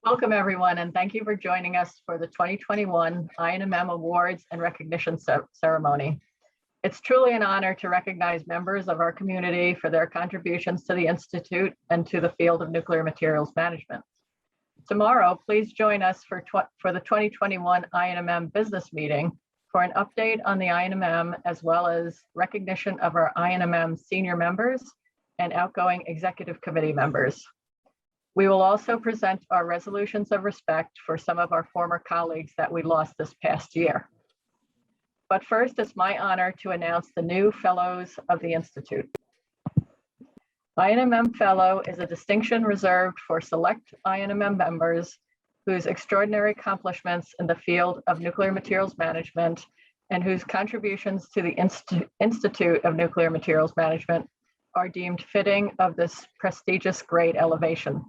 Welcome, everyone, and thank you for joining us for the 2021 INMM Awards and Recognition Ceremony. It's truly an honor to recognize members of our community for their contributions to the Institute and to the field of nuclear materials management. Tomorrow, please join us for the 2021 INMM business meeting for an update on the INMM, as well as recognition of our INMM senior members and outgoing executive committee members. We will also present our resolutions of respect for some of our former colleagues that we lost this past year. But first, it's my honor to announce the new Fellows of the Institute. INMM Fellow is a distinction reserved for select INMM members whose extraordinary accomplishments in the field of nuclear materials management and whose contributions to the Institute of Nuclear Materials Management are deemed fitting of this prestigious grade elevation.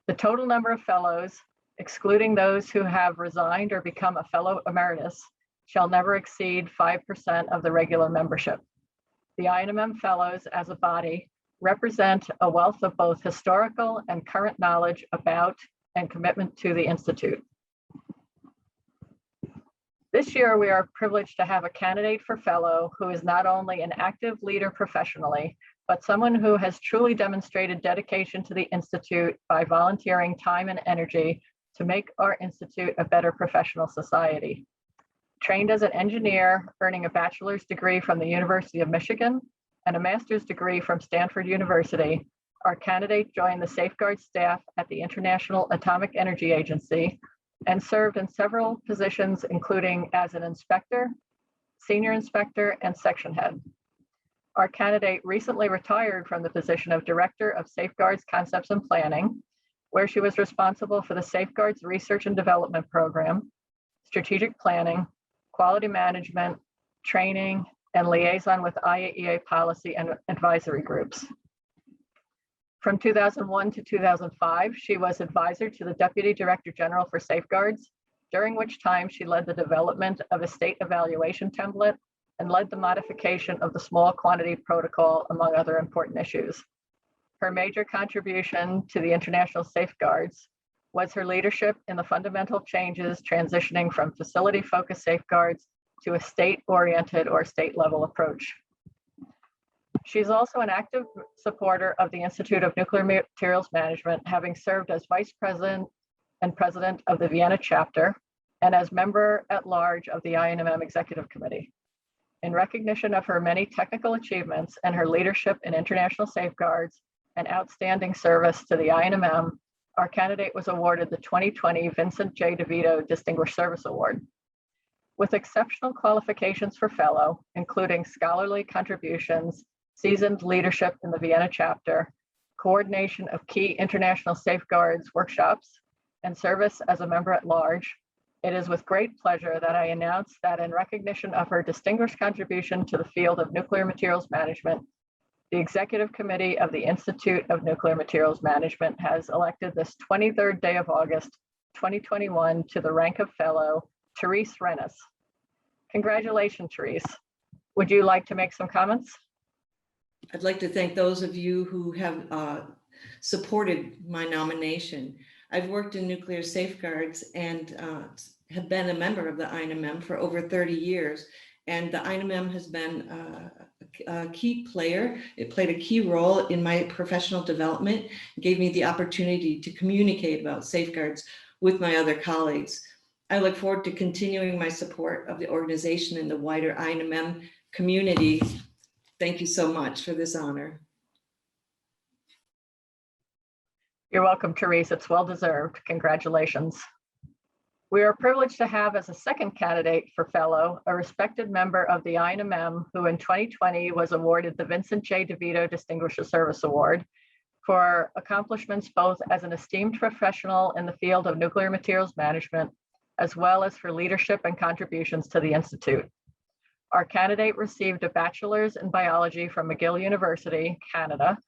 The total number of fellows, excluding those who have resigned or become a fellow emeritus, shall never exceed 5% of the regular membership. The INMM Fellows as a body represent a wealth of both historical and current knowledge about and commitment to the Institute. This year, we are privileged to have a candidate for fellow who is not only an active leader professionally, but someone who has truly demonstrated dedication to the Institute by volunteering time and energy to make our Institute a better professional society. Trained as an engineer, earning a bachelor's degree from the University of Michigan and a master's degree from Stanford University, our candidate joined the safeguard staff at the International Atomic Energy Agency and served in several positions, including as an inspector, senior inspector, and section head. Our candidate recently retired from the position of Director of Safeguards Concepts and Planning, where she was responsible for the Safeguards Research and Development Program, strategic planning, quality management, training, and liaison with IAEA policy and advisory groups. From 2001 to 2005, she was advisor to the Deputy Director General for Safeguards, during which time she led the development of a state evaluation template and led the modification of the small quantity protocol, among other important issues. Her major contribution to the international safeguards was her leadership in the fundamental changes transitioning from facility-focused safeguards to a state-oriented or state-level approach. She's also an active supporter of the Institute of Nuclear Materials Management, having served as Vice President and President of the Vienna chapter and as member at large of the INMM Executive Committee. In recognition of her many technical achievements and her leadership in international safeguards and outstanding service to the INMM, our candidate was awarded the 2020 Vincent J. DeVito Distinguished Service Award. With exceptional qualifications for fellow, including scholarly contributions, seasoned leadership in the Vienna chapter, coordination of key international safeguards workshops, and service as a member at large, it is with great pleasure that I announce that in recognition of her distinguished contribution to the field of nuclear materials management, the Executive Committee of the Institute of Nuclear Materials Management has elected this 23rd day of August, 2021 to the rank of Fellow, Therese Rennes. Congratulations, Therese. Would you like to make some comments? I'd like to thank those of you who have supported my nomination. I've worked in nuclear safeguards and have been a member of the INMM for over 30 years. And the INMM has been a key player. It played a key role in my professional development, gave me the opportunity to communicate about safeguards with my other colleagues. I look forward to continuing my support of the organization and the wider INMM community. Thank you so much for this honor. You're welcome, Therese. It's well-deserved. Congratulations. We are privileged to have as a second candidate for fellow, a respected member of the INMM who in 2020 was awarded the Vincent J. DeVito Distinguished Service Award for accomplishments both as an esteemed professional in the field of nuclear materials management, as well as for leadership and contributions to the Institute. Our candidate received a bachelor's in biology from McGill University, Canada,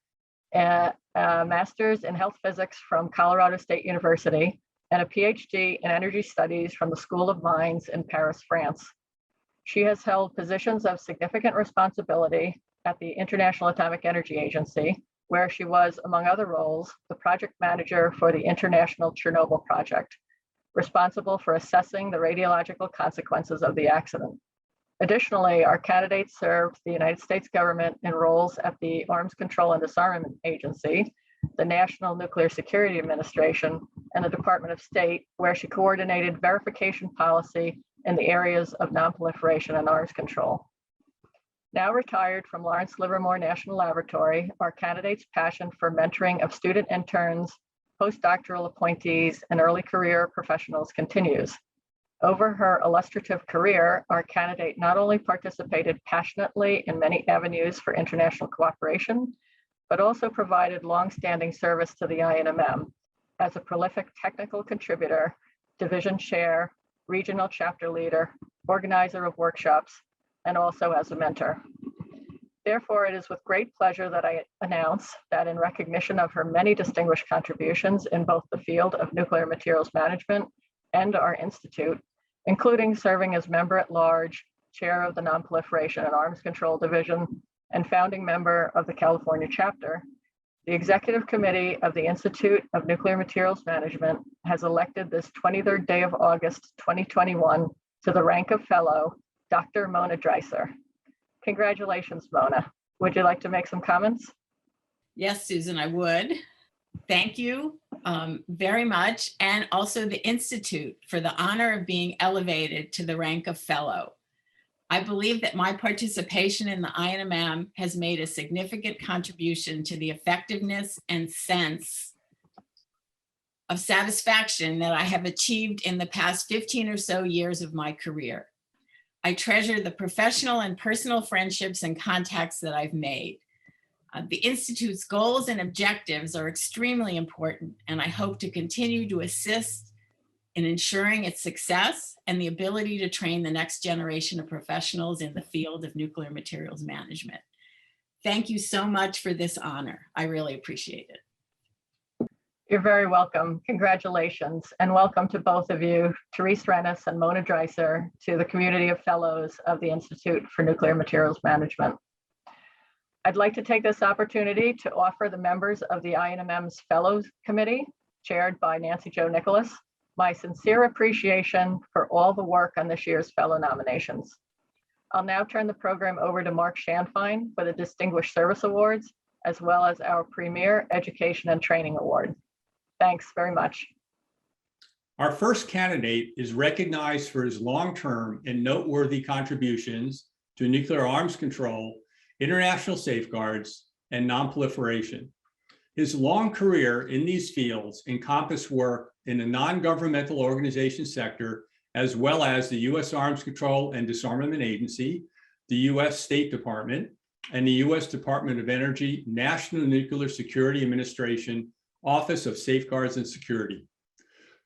a master's in health physics from Colorado State University, and a PhD in energy studies from the School of Mines in Paris, France. She has held positions of significant responsibility at the International Atomic Energy Agency, where she was, among other roles, the project manager for the International Chernobyl Project, responsible for assessing the radiological consequences of the accident. Additionally, our candidate served the United States government in roles at the Arms Control and Disarmament Agency, the National Nuclear Security Administration, and the Department of State, where she coordinated verification policy in the areas of nonproliferation and arms control. Now retired from Lawrence Livermore National Laboratory, our candidate's passion for mentoring of student interns, postdoctoral appointees, and early career professionals continues. Over her illustrative career, our candidate not only participated passionately in many avenues for international cooperation, but also provided longstanding service to the INMM as a prolific technical contributor, division chair, regional chapter leader, organizer of workshops, and also as a mentor. Therefore, it is with great pleasure that I announce that in recognition of her many distinguished contributions in both the field of nuclear materials management and our institute, including serving as member at large, chair of the Nonproliferation and Arms Control Division, and founding member of the California chapter, the Executive Committee of the Institute of Nuclear Materials Management has elected this 23rd day of August, 2021 to the rank of Fellow, Dr. Mona Dreiser. Congratulations, Mona. Would you like to make some comments? Yes, Susan, I would. Thank you very much. And also the Institute for the honor of being elevated to the rank of Fellow. I believe that my participation in the INMM has made a significant contribution to the effectiveness and sense of satisfaction that I have achieved in the past 15 or so years of my career. I treasure the professional and personal friendships and contacts that I've made. The Institute's goals and objectives are extremely important, and I hope to continue to assist in ensuring its success and the ability to train the next generation of professionals in the field of nuclear materials management. Thank you so much for this honor. I really appreciate it. You're very welcome. Congratulations, and welcome to both of you, Therese Rennis and Mona Dreiser, to the community of fellows of the Institute for Nuclear Materials Management. I'd like to take this opportunity to offer the members of the INMM's Fellows Committee, chaired by Nancy Jo Nicholas, my sincere appreciation for all the work on this year's fellow nominations. I'll now turn the program over to Mark Shanfine for the Distinguished Service Awards, as well as our Premier Education and Training Award. Thanks very much. Our first candidate is recognized for his long-term and noteworthy contributions to nuclear arms control, international safeguards, and nonproliferation. His long career in these fields encompassed work in the non-governmental organization sector, as well as the U.S. Arms Control and Disarmament Agency, the U.S. State Department, and the U.S. Department of Energy National Nuclear Security Administration Office of Safeguards and Security.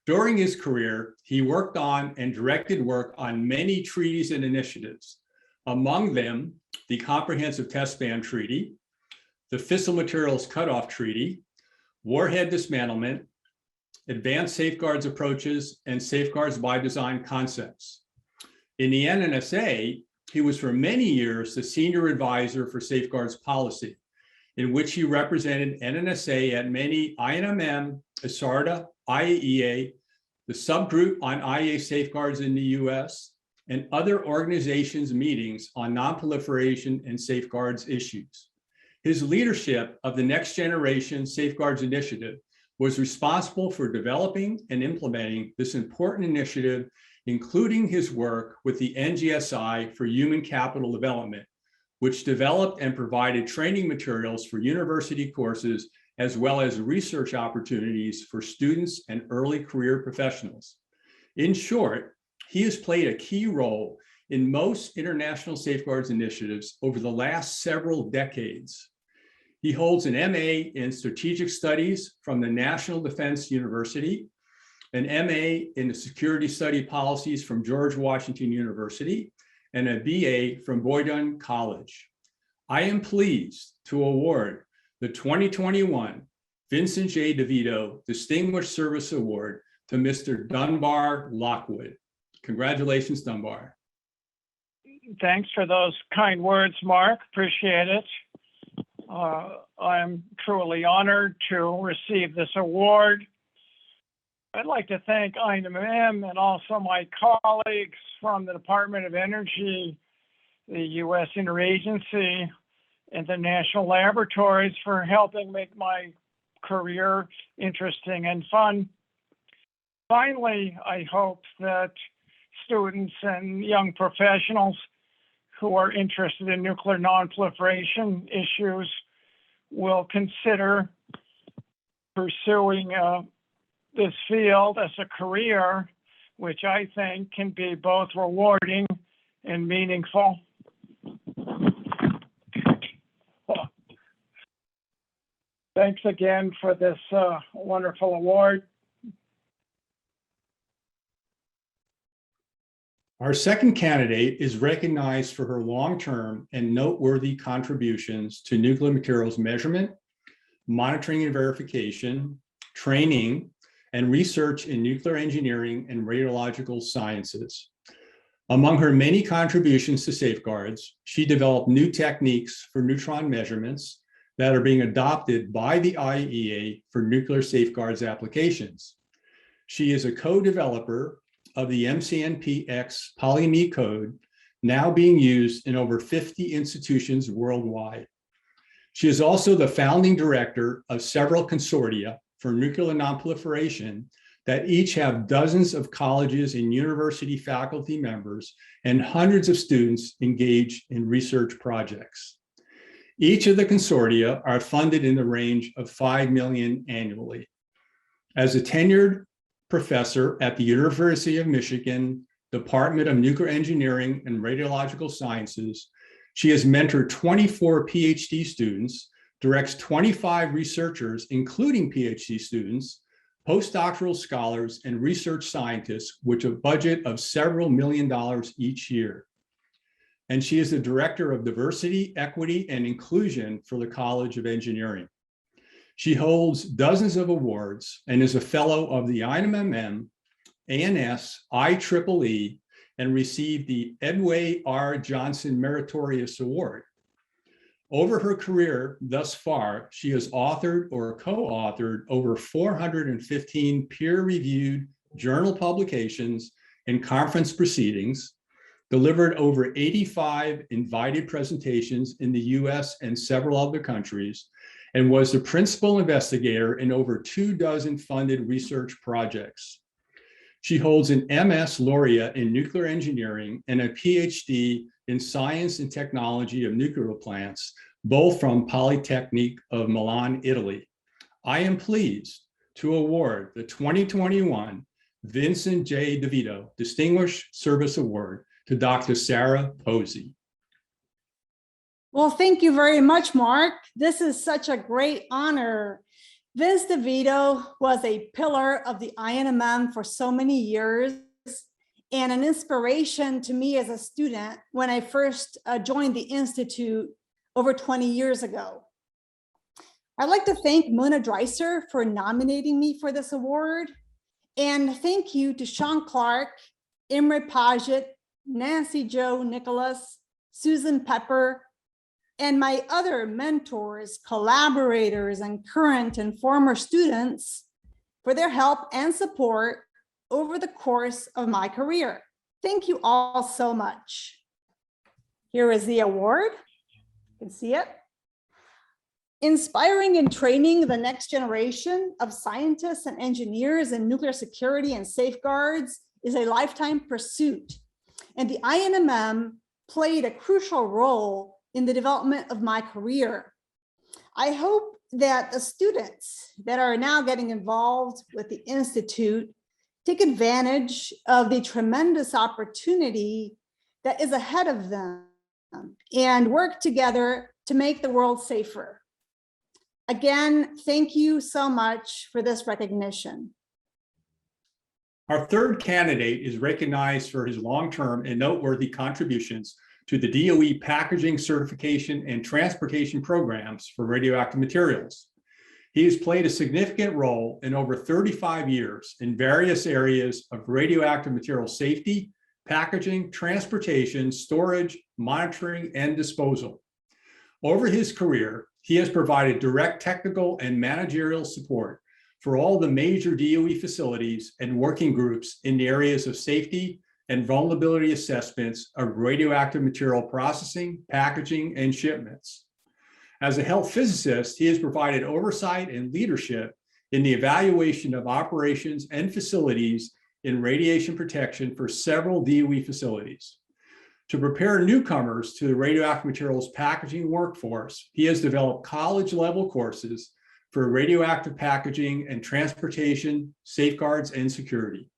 During his career, he worked on and directed work on many treaties and initiatives, among them the Comprehensive Test Ban Treaty, the Fissile Materials Cutoff Treaty, Warhead Dismantlement, Advanced Safeguards Approaches, and Safeguards by Design Concepts. In the NNSA, he was for many years the Senior Advisor for Safeguards Policy, in which he represented NNSA at many INMM, ISARDA, IAEA, the subgroup on IAEA safeguards in the US, and other organizations' meetings on nonproliferation and safeguards issues. His leadership of the Next Generation Safeguards Initiative was responsible for developing and implementing this important initiative, including his work with the NGSI for Human Capital Development, which developed and provided training materials for university courses, as well as research opportunities for students and early career professionals. In short, he has played a key role in most international safeguards initiatives over the last several decades. He holds an MA in Strategic Studies from the National Defense University, an MA in the Security Study Policies from George Washington University, and a BA from Boydon College. I am pleased to award the 2021 Vincent J. DeVito Distinguished Service Award to Mr. Dunbar Lockwood. Congratulations, Dunbar. Thanks for those kind words, Mark. Appreciate it. I'm truly honored to receive this award. I'd like to thank INMM and also my colleagues from the Department of Energy, the U.S. Interagency, and the national laboratories for helping make my career interesting and fun. Finally, I hope that students and young professionals who are interested in nuclear nonproliferation issues will consider pursuing this field as a career, which I think can be both rewarding and meaningful. Thanks again for this wonderful award. Our second candidate is recognized for her long-term and noteworthy contributions to nuclear materials measurement, monitoring and verification, training, and research in nuclear engineering and radiological sciences. Among her many contributions to safeguards, she developed new techniques for neutron measurements that are being adopted by the IAEA for nuclear safeguards applications. She is a co-developer of the MCNPX polyamide code, now being used in over 50 institutions worldwide. She is also the founding director of several consortia for nuclear nonproliferation that each have dozens of colleges and university faculty members and hundreds of students engaged in research projects. Each of the consortia are funded in the range of $5 million annually. As a tenured professor at the University of Michigan Department of Nuclear Engineering and Radiological Sciences, she has mentored 24 PhD students, directs 25 researchers, including PhD students, postdoctoral scholars, and research scientists, with a budget of several $1 million each year. And she is the director of diversity, equity, and inclusion for the College of Engineering. She holds dozens of awards and is a fellow of the INMM, ANS, IEEE, and received the Edway R. Johnson Meritorious Award. Over her career thus far, she has authored or co-authored over 415 peer-reviewed journal publications and conference proceedings, delivered over 85 invited presentations in the US and several other countries, and was the principal investigator in over 24 funded research projects. She holds an MS laureate in nuclear engineering and a PhD in science and technology of nuclear plants, both from Polytechnic of Milan, Italy. I am pleased to award the 2021 Vincent J. DeVito Distinguished Service Award to Dr. Sarah Posey. Well, thank you very much, Mark. This is such a great honor. Vince DeVito was a pillar of the INMM for so many years and an inspiration to me as a student when I first joined the Institute over 20 years ago. I'd like to thank Mona Dreiser for nominating me for this award. And thank you to Sean Clark, Imre Paget, Nancy Jo Nicholas, Susan Pepper, and my other mentors, collaborators, and current and former students for their help and support over the course of my career. Thank you all so much. Here is the award. You can see it. Inspiring and training the next generation of scientists and engineers in nuclear security and safeguards is a lifetime pursuit. And the INMM played a crucial role in the development of my career. I hope that the students that are now getting involved with the Institute take advantage of the tremendous opportunity that is ahead of them and work together to make the world safer. Again, thank you so much for this recognition. Our third candidate is recognized for his long-term and noteworthy contributions to the DOE packaging, certification, and transportation programs for radioactive materials. He has played a significant role in over 35 years in various areas of radioactive material safety, packaging, transportation, storage, monitoring, and disposal. Over his career, He has provided direct technical and managerial support for all the major DOE facilities and working groups in the areas of safety and vulnerability assessments of radioactive material processing, packaging, and shipments. As a health physicist, he has provided oversight and leadership in the evaluation of operations and facilities in radiation protection for several DOE facilities. To prepare newcomers to the radioactive materials packaging workforce, he has developed college-level courses for radioactive packaging and transportation, safeguards, and security.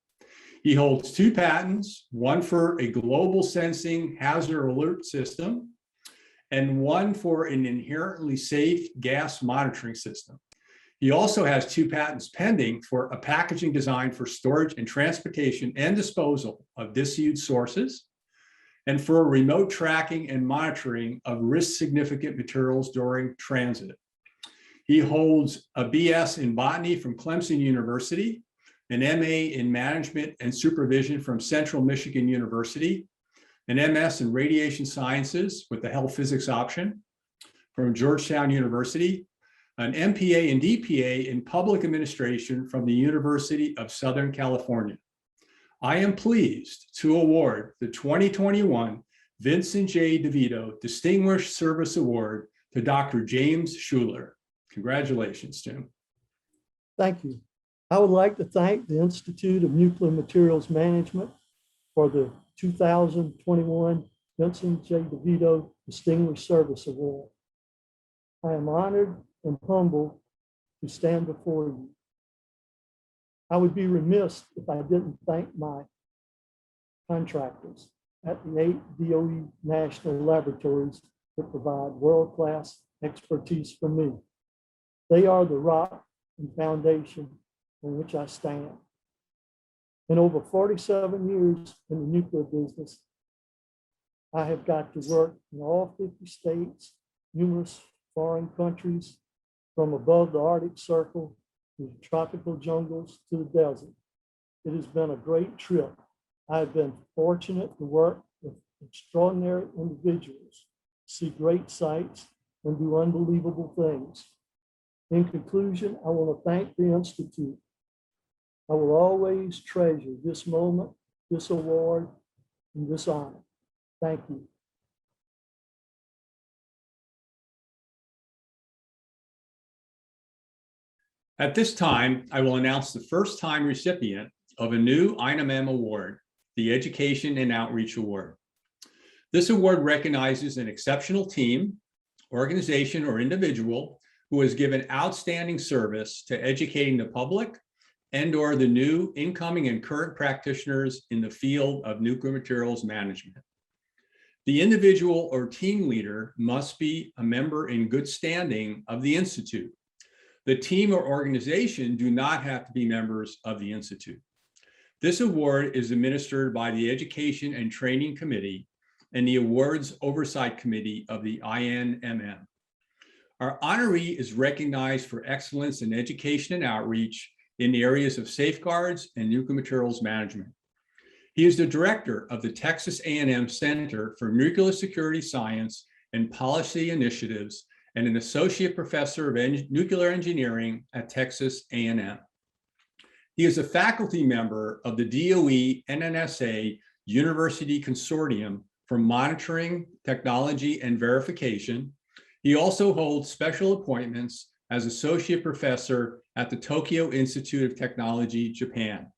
He holds 2 patents, one for a global sensing hazard alert system and one for an inherently safe gas monitoring system. He also has 2 patents pending for a packaging design for storage and transportation and disposal of disused sources, and for remote tracking and monitoring of risk significant materials during transit. He holds a BS in botany from Clemson University, an MA in management and supervision from Central Michigan University, an MS in radiation sciences with the health physics option from Georgetown University, an MPA and DPA in public administration from the University of Southern California. I am pleased to award the 2021 Vincent J. DeVito Distinguished Service Award to Dr. James Schuler. Congratulations, Tim. Thank you. I would like to thank the Institute of Nuclear Materials Management for the 2021 Vincent J. DeVito Distinguished Service Award. I am honored and humbled to stand before you. I would be remiss if I didn't thank my contractors at the 8 DOE national laboratories that provide world-class expertise for me. They are the rock and foundation on which I stand. In over 47 years in the nuclear business, I have got to work in all 50 states, numerous foreign countries, from above the Arctic Circle to the tropical jungles to the desert. It has been a great trip. I have been fortunate to work with extraordinary individuals, see great sights, and do unbelievable things. In conclusion, I want to thank the Institute. I will always treasure this moment, this award, and this honor. Thank you. At this time, I will announce the first-time recipient of a new INMM award, the Education and Outreach Award. This award recognizes an exceptional team, organization, or individual who has given outstanding service to educating the public and/or the new incoming and current practitioners in the field of nuclear materials management. The individual or team leader must be a member in good standing of the Institute. The team or organization do not have to be members of the Institute. This award is administered by the Education and Training Committee and the Awards Oversight Committee of the INMM. Our honoree is recognized for excellence in education and outreach in the areas of safeguards and nuclear materials management. He is the director of the Texas A&M Center for Nuclear Security Science and Policy Initiatives and an associate professor of nuclear engineering at Texas A&M. He is a faculty member of the DOE NNSA University Consortium for Monitoring, Technology, and Verification. He also holds special appointments as associate professor at the Tokyo Institute of Technology, Japan,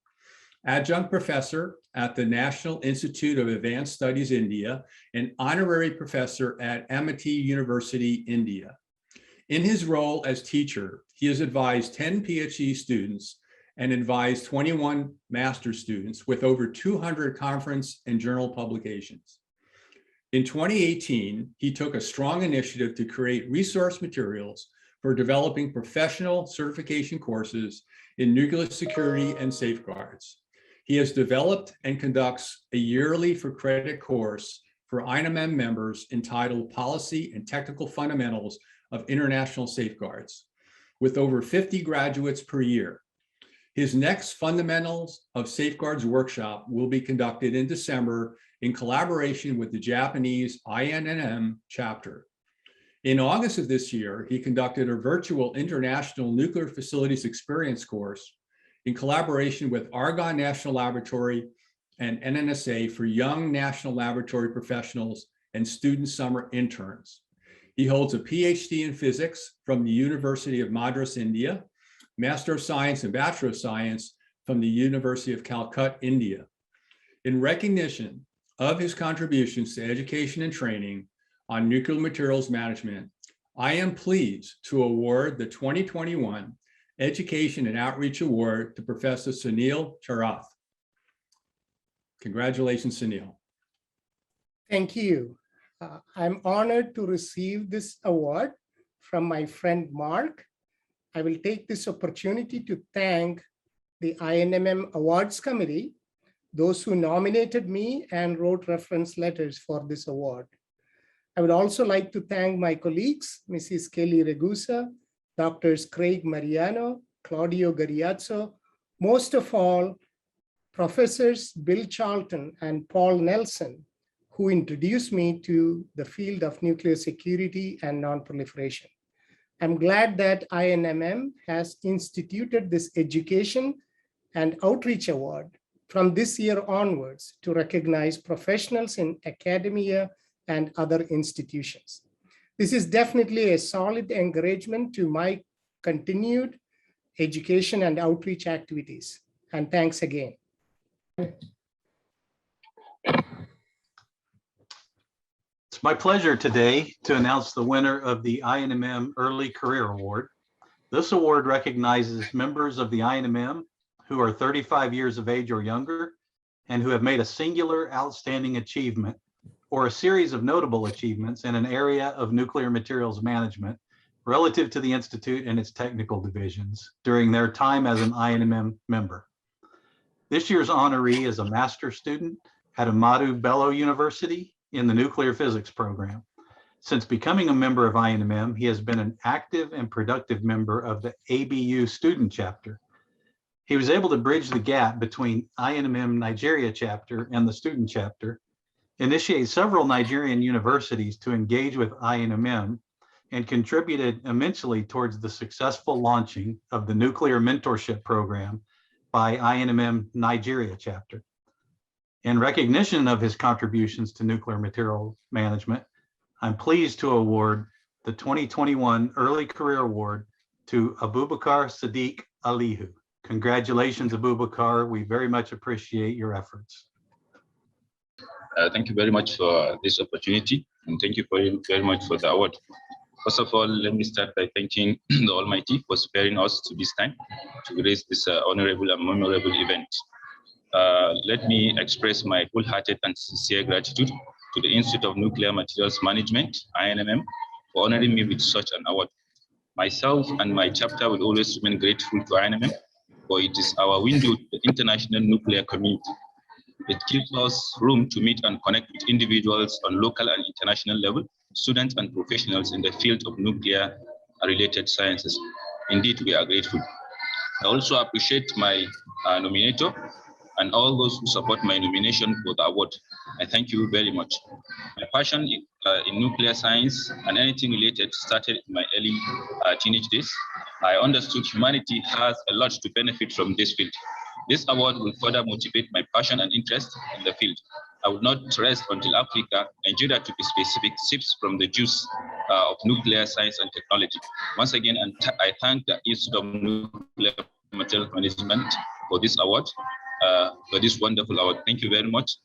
adjunct professor at the National Institute of Advanced Studies, India, and honorary professor at Amity University, India. In his role as teacher, he has advised 10 PhD students and advised 21 master's students with over 200 conference and journal publications. In 2018, he took a strong initiative to create resource materials for developing professional certification courses in nuclear security and safeguards. He has developed and conducts a yearly for credit course for INMM members entitled Policy and Technical Fundamentals of International Safeguards, with over 50 graduates per year. His next Fundamentals of Safeguards workshop will be conducted in December in collaboration with the Japanese INMM chapter. In August of this year, he conducted a virtual International Nuclear Facilities Experience course in collaboration with Argonne National Laboratory and NNSA for young national laboratory professionals and student summer interns. He holds a PhD in physics from the University of Madras, India, Master of Science and Bachelor of Science from the University of Calcutta, India. In recognition of his contributions to education and training on nuclear materials management, I am pleased to award the 2021 Education and Outreach Award to Professor Sunil Charath. Congratulations, Sunil. Thank you. I'm honored to receive this award from my friend Mark. I will take this opportunity to thank the INMM Awards Committee, those who nominated me and wrote reference letters for this award. I would also like to thank my colleagues, Mrs. Kelly Regusa, Drs. Craig Mariano, Claudio Gariazzo, most of all, Professors Bill Charlton and Paul Nelson, who introduced me to the field of nuclear security and non-proliferation. I'm glad that INMM has instituted this education and outreach award from this year onwards to recognize professionals in academia and other institutions. This is definitely a solid encouragement to my continued education and outreach activities. And thanks again. It's my pleasure today to announce the winner of the INMM Early Career Award. This award recognizes members of the INMM who are 35 years of age or younger and who have made a singular outstanding achievement or a series of notable achievements in an area of nuclear materials management relative to the Institute and its technical divisions during their time as an INMM member. This year's honoree is a master's student at Ahmadu Bello University in the nuclear physics program. Since becoming a member of INMM, he has been an active and productive member of the ABU student chapter. He was able to bridge the gap between INMM Nigeria chapter and the student chapter, initiate several Nigerian universities to engage with INMM, and contributed immensely towards the successful launching of the Nuclear Mentorship Program by INMM Nigeria chapter. In recognition of his contributions to nuclear material management, I'm pleased to award the 2021 Early Career Award to Abubakar Sadiq Alihu. Congratulations, Abubakar. We very much appreciate your efforts. Thank you very much for this opportunity, and thank you very much for the award. First of all, let me start by thanking the Almighty for sparing us to this time to grace this honorable and memorable event. Let me express my wholehearted and sincere gratitude to the Institute of Nuclear Materials Management, INMM, for honoring me with such an award. Myself and my chapter will always remain grateful to INMM, for it is our window to the international nuclear community. It gives us room to meet and connect with individuals on local and international level, students and professionals in the field of nuclear related sciences. Indeed, we are grateful. I also appreciate my nominator and all those who support my nomination for the award. I thank you very much. My passion in nuclear science and anything related started in my early teenage days. I understood humanity has a lot to benefit from this field. This award will further motivate my passion and interest in the field. I will not rest until Africa, Nigeria to be specific, sips from the juice of nuclear science and technology. Once again, I thank the Institute of Nuclear Materials Management for this award, for this wonderful award. Thank you very much.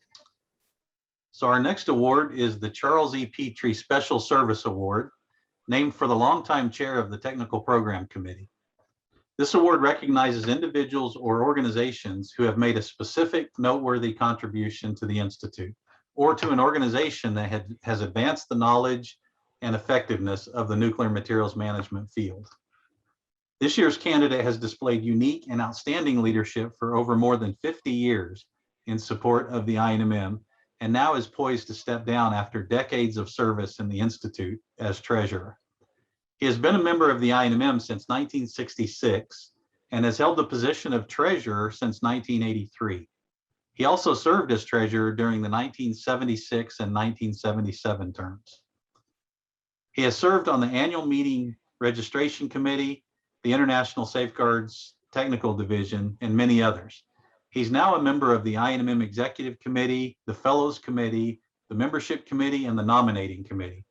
So our next award is the Charles E. Petrie Special Service Award, named for the longtime chair of the Technical Program Committee. This award recognizes individuals or organizations who have made a specific noteworthy contribution to the Institute or to an organization that has advanced the knowledge and effectiveness of the nuclear materials management field. This year's candidate has displayed unique and outstanding leadership for over more than 50 years in support of the INMM, and now is poised to step down after decades of service in the Institute as treasurer. He has been a member of the INMM since 1966 and has held the position of treasurer since 1983. He also served as treasurer during the 1976 and 1977 terms. He has served on the annual meeting registration committee, the International Safeguards Technical Division, and many others. He's now a member of the INMM Executive Committee, the Fellows Committee, the Membership Committee, and the Nominating Committee.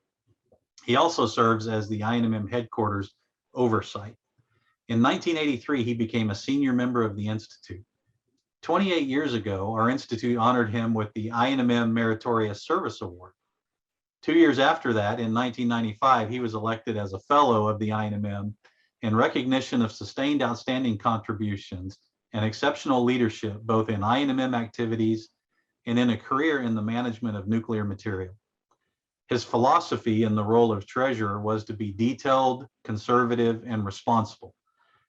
He also serves as the INMM Headquarters Oversight. In 1983, he became a senior member of the Institute. 28 years ago, our Institute honored him with the INMM Meritorious Service Award. 2 years after that, in 1995, he was elected as a Fellow of the INMM in recognition of sustained outstanding contributions and exceptional leadership, both in INMM activities and in a career in the management of nuclear material. His philosophy in the role of treasurer was to be detailed, conservative, and responsible.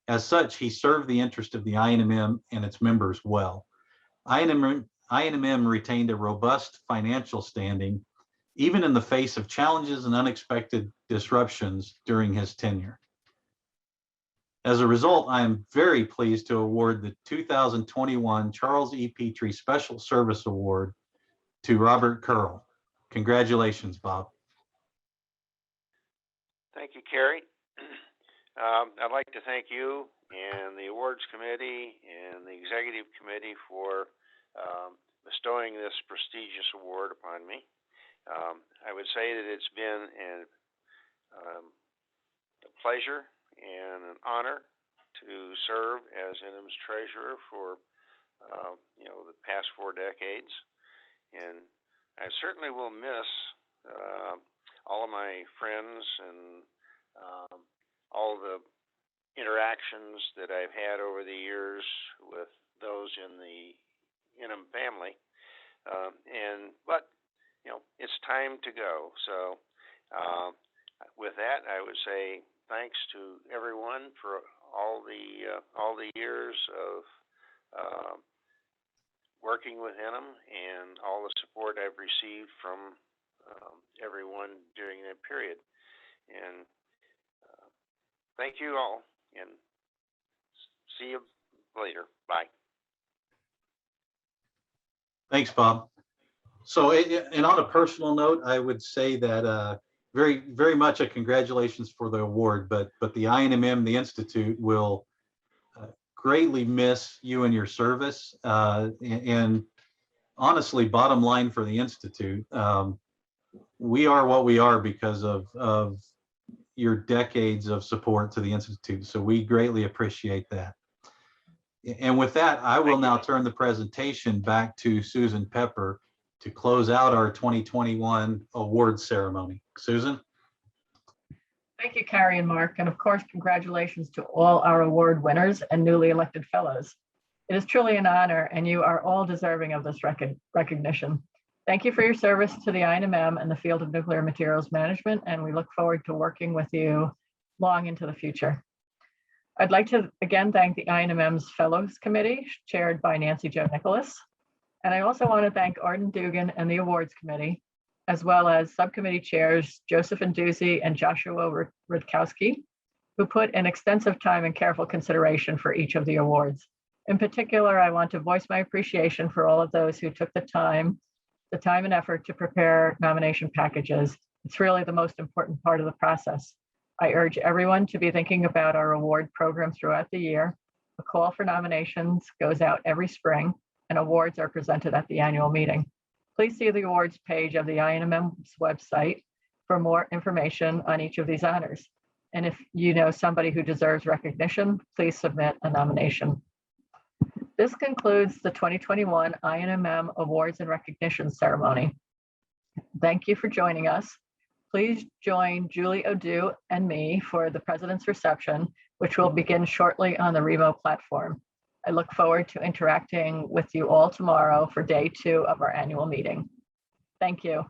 As such, he served the interest of the INMM and its members well. INMM retained a robust financial standing, even in the face of challenges and unexpected disruptions during his tenure. As a result, I am very pleased to award the 2021 Charles E. Petrie Special Service Award to Robert Curl. Congratulations, Bob. Thank you, Kerry. I'd like to thank you and the awards committee and the executive committee for bestowing this prestigious award upon me. I would say that it's been a pleasure and an honor to serve as INMM's treasurer for the past 4 decades, and I certainly will miss all of my friends and all the interactions that I've had over the years with those in the INMM family. But it's time to go. So with that, I would say thanks to everyone for all the years of working with INMM and all the support I've received from everyone during that period. And thank you all, and see you later. Bye. Thanks, Bob. So, and on a personal note, I would say that very, very much a congratulations for the award, but the INMM, the Institute, will greatly miss you and your service. And honestly, bottom line for the Institute, we are what we are because of your decades of support to the Institute. So we greatly appreciate that. And with that, I will now turn the presentation back to Susan Pepper to close out our 2021 awards ceremony. Susan? Thank you, Carrie and Mark. And of course, congratulations to all our award winners and newly elected fellows. It is truly an honor, and you are all deserving of this recognition. Thank you for your service to the INMM and the field of nuclear materials management, and we look forward to working with you long into the future. I'd like to again thank the INMM's Fellows Committee, chaired by Nancy Jo Nicholas. And I also want to thank Arden Dugan and the Awards Committee, as well as subcommittee chairs Joseph Nduzzi and Joshua Rudkowski, who put in extensive time and careful consideration for each of the awards. In particular, I want to voice my appreciation for all of those who took the time and effort to prepare nomination packages. It's really the most important part of the process. I urge everyone to be thinking about our award program throughout the year. A call for nominations goes out every spring, and awards are presented at the annual meeting. Please see the awards page of the INMM's website for more information on each of these honors. And if you know somebody who deserves recognition, please submit a nomination. This concludes the 2021 INMM Awards and Recognition Ceremony. Thank you for joining us. Please join Julie O'Dew and me for the President's Reception, which will begin shortly on the Remo platform. I look forward to interacting with you all tomorrow for day 2 of our annual meeting. Thank you.